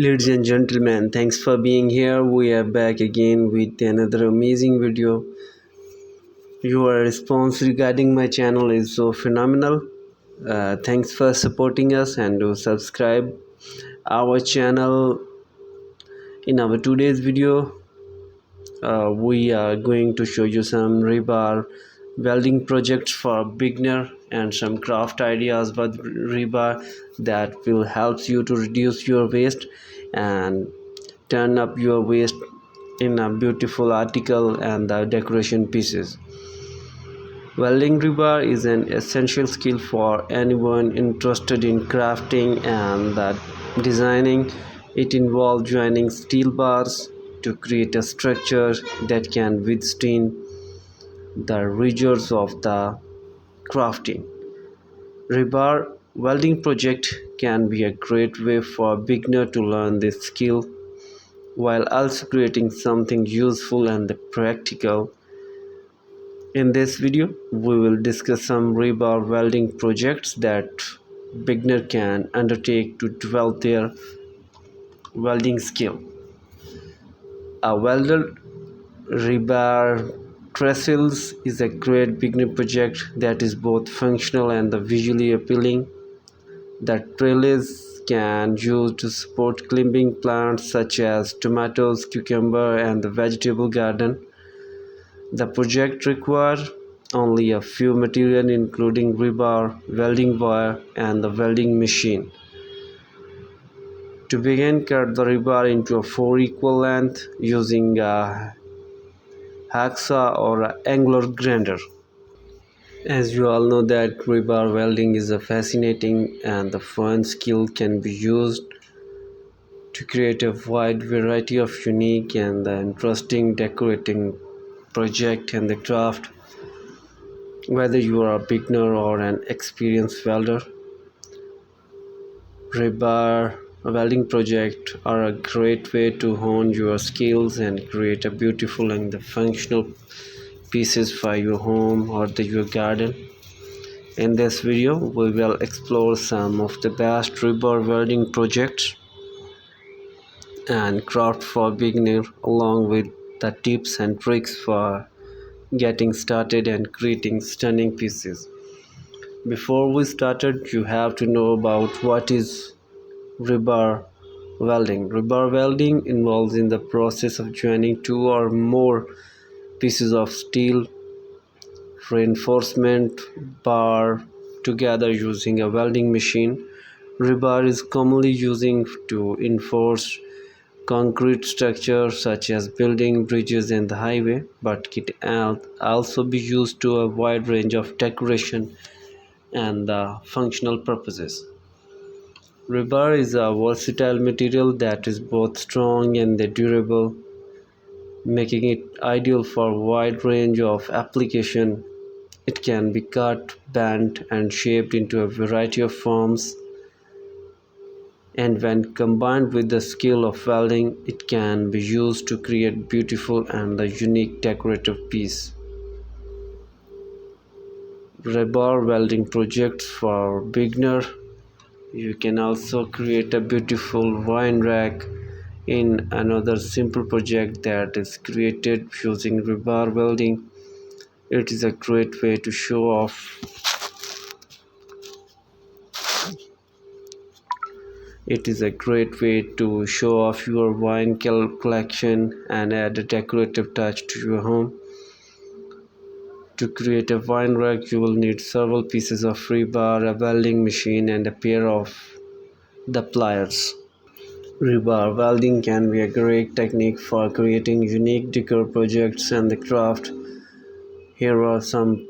Ladies and gentlemen, thanks for being here. We are back again with another amazing video. Your response regarding my channel is so phenomenal. Thanks for supporting us and do subscribe our channel. In our today's video, we are going to show you some rebar welding projects for beginner and some craft ideas with rebar that will help you to reduce your waste and turn up your waste in a beautiful article and decoration pieces. Welding rebar is an essential skill for anyone interested in crafting and designing. It involves joining steel bars to create a structure that can withstand the rigors of the crafting. Rebar welding project can be a great way for a beginner to learn this skill while also creating something useful and practical. In this video, we will discuss some rebar welding projects that beginner can undertake to develop their welding skill. A welded rebar trellises is a great beginner project that is both functional and visually appealing. The trellis can use to support climbing plants such as tomatoes, cucumber, and the vegetable garden. The project requires only a few materials including rebar, welding wire, and the welding machine. To begin, cut the rebar into 4 equal lengths using a hacksaw or an angular grinder. As you all know that rebar welding is a fascinating and fun skill can be used to create a wide variety of unique and interesting decorating project and the craft. Whether you are a beginner or an experienced welder, rebar welding projects are a great way to hone your skills and create a beautiful and functional pieces for your home or your garden. In this video, we will explore some of the best rebar welding projects and craft for beginners, along with the tips and tricks for getting started and creating stunning pieces. Before we started, you have to know about what is rebar welding. Rebar welding involves in the process of joining two or more pieces of steel reinforcement bar together using a welding machine. Rebar is commonly used to enforce concrete structures such as building, bridges, and the highway, but it can also be used to a wide range of decoration and functional purposes. Rebar is a versatile material that is both strong and durable, making it ideal for a wide range of application. It can be cut, bent, and shaped into a variety of forms, and when combined with the skill of welding, it can be used to create beautiful and a unique decorative piece. Rebar welding projects for beginner. You can also create a beautiful wine rack in another simple project that is created using rebar welding. It is a great way to show off. It is a great way to show off your wine collection and add a decorative touch to your home. To create a wine rack, you will need several pieces of rebar, a welding machine, and a pair of the pliers. Rebar welding can be a great technique for creating unique decor projects and the craft. Here are some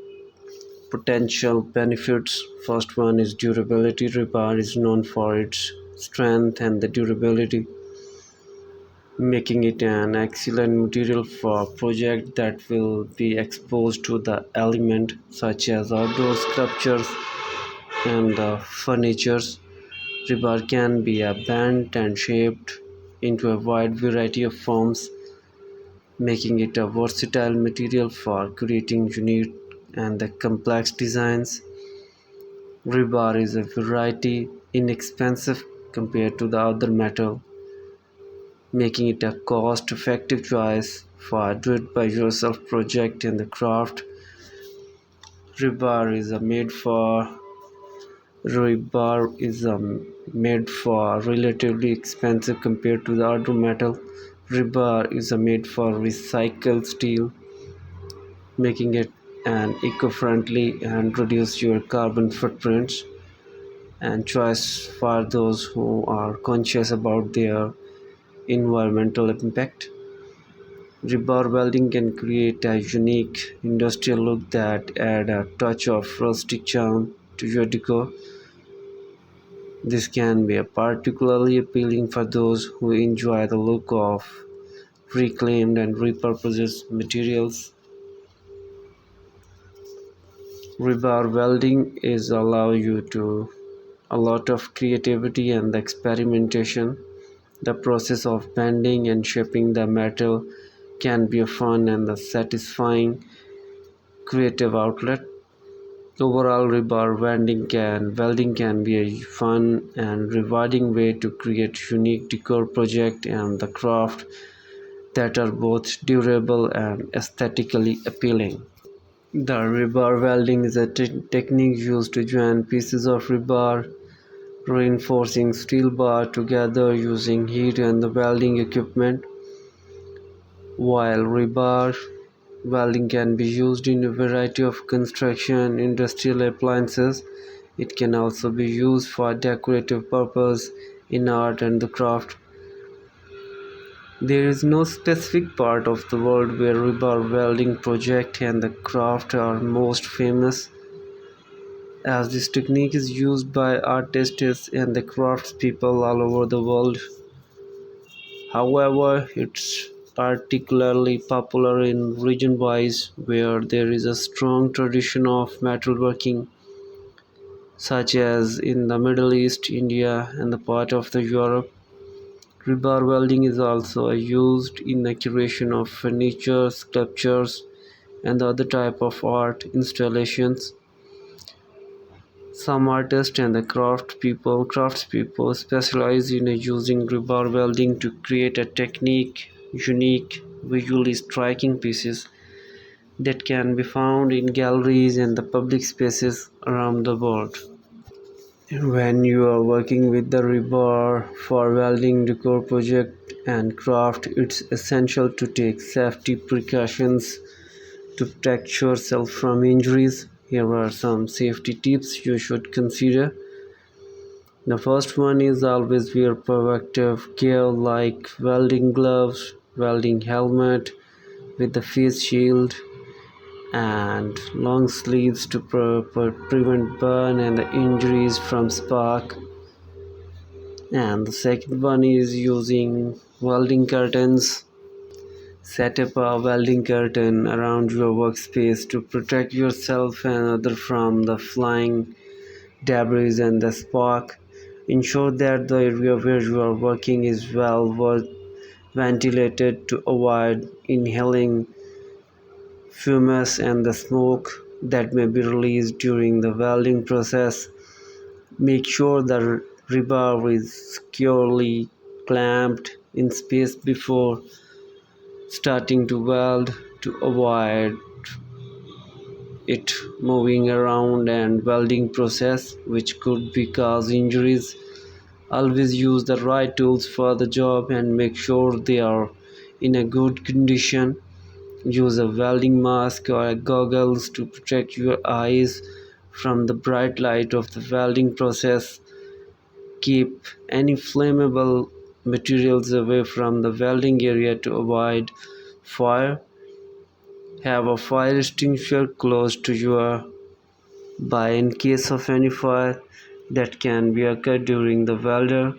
potential benefits. First one is durability. Rebar is known for its strength and the durability, making it an excellent material for projects that will be exposed to the element such as outdoor sculptures and furnitures. Rebar can be bent and shaped into a wide variety of forms, making it a versatile material for creating unique and complex designs. Rebar is a variety inexpensive compared to the other metal, making it a cost-effective choice for do-it-by-yourself project in the craft. Rebar is a made for Rebar is made for relatively expensive compared to the other metal. Rebar is made for recycled steel, making it an eco-friendly and reduce your carbon footprints and choice for those who are conscious about their environmental impact. Rebar welding can create a unique industrial look that add a touch of rustic charm to your decor. This can be particularly appealing for those who enjoy the look of reclaimed and repurposed materials. Rebar welding is allow you to a lot of creativity and experimentation. The process of bending and shaping the metal can be a fun and a satisfying creative outlet. Overall, rebar welding can be a fun and rewarding way to create unique decor projects and the craft that are both durable and aesthetically appealing. The rebar welding is a technique used to join pieces of rebar, reinforcing steel bar together using heat and the welding equipment. While rebar welding can be used in a variety of construction industrial appliances, it can also be used for decorative purpose in art and the craft. There is no specific part of the world where rebar welding project and the craft are most famous, as this technique is used by artists and the craftspeople all over the world. However, it's particularly popular in region-wise where there is a strong tradition of metalworking, such as in the Middle East, India, and the part of the Europe. Rebar welding is also used in the creation of furniture, sculptures, and other type of art installations. Some artists and the craftspeople specialize in using rebar welding to create a technique, unique, visually striking pieces that can be found in galleries and the public spaces around the world. When you are working with the rebar for welding decor project and craft, it's essential to take safety precautions to protect yourself from injuries. Here are some safety tips you should consider. The first one is always wear protective gear like welding gloves, welding helmet with the face shield, and long sleeves to prevent burn and the injuries from spark. And the second one is using welding curtains. Set up a welding curtain around your workspace to protect yourself and others from the flying debris and the spark. Ensure that the area where you are working is well ventilated to avoid inhaling fumes and the smoke that may be released during the welding process. Make sure the rebar is securely clamped in space before starting to weld to avoid it moving around and welding process which could be cause injuries. Always use the right tools for the job and make sure they are in a good condition. Use a welding mask or goggles to protect your eyes from the bright light of the welding process. Keep any flammable materials away from the welding area to avoid fire. Have a fire extinguisher close to you by in case of any fire that can be occur during the welder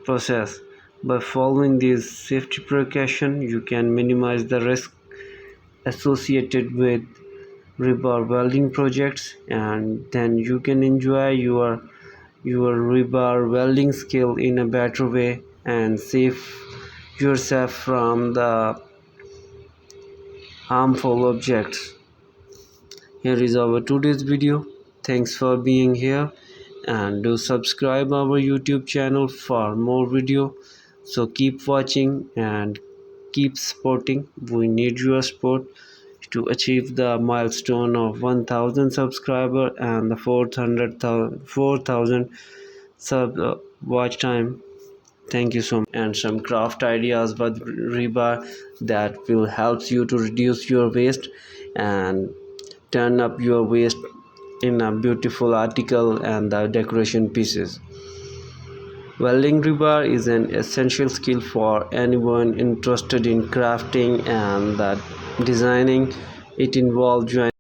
process. By following these safety precautions, you can minimize the risk associated with rebar welding projects, and then you can enjoy your rebar welding skill in a better way and save yourself from the harmful objects. Here is our today's video. Thanks for being here and do subscribe our YouTube channel for more video So keep watching and keep supporting. We need your support to achieve the milestone of 1000 subscriber and the 4,000 sub watch time. Thank you so much. And some craft ideas with rebar that will help you to reduce your waste and turn up your waste in a beautiful article and the decoration pieces. Welding rebar is an essential skill for anyone interested in crafting and designing. It involves joining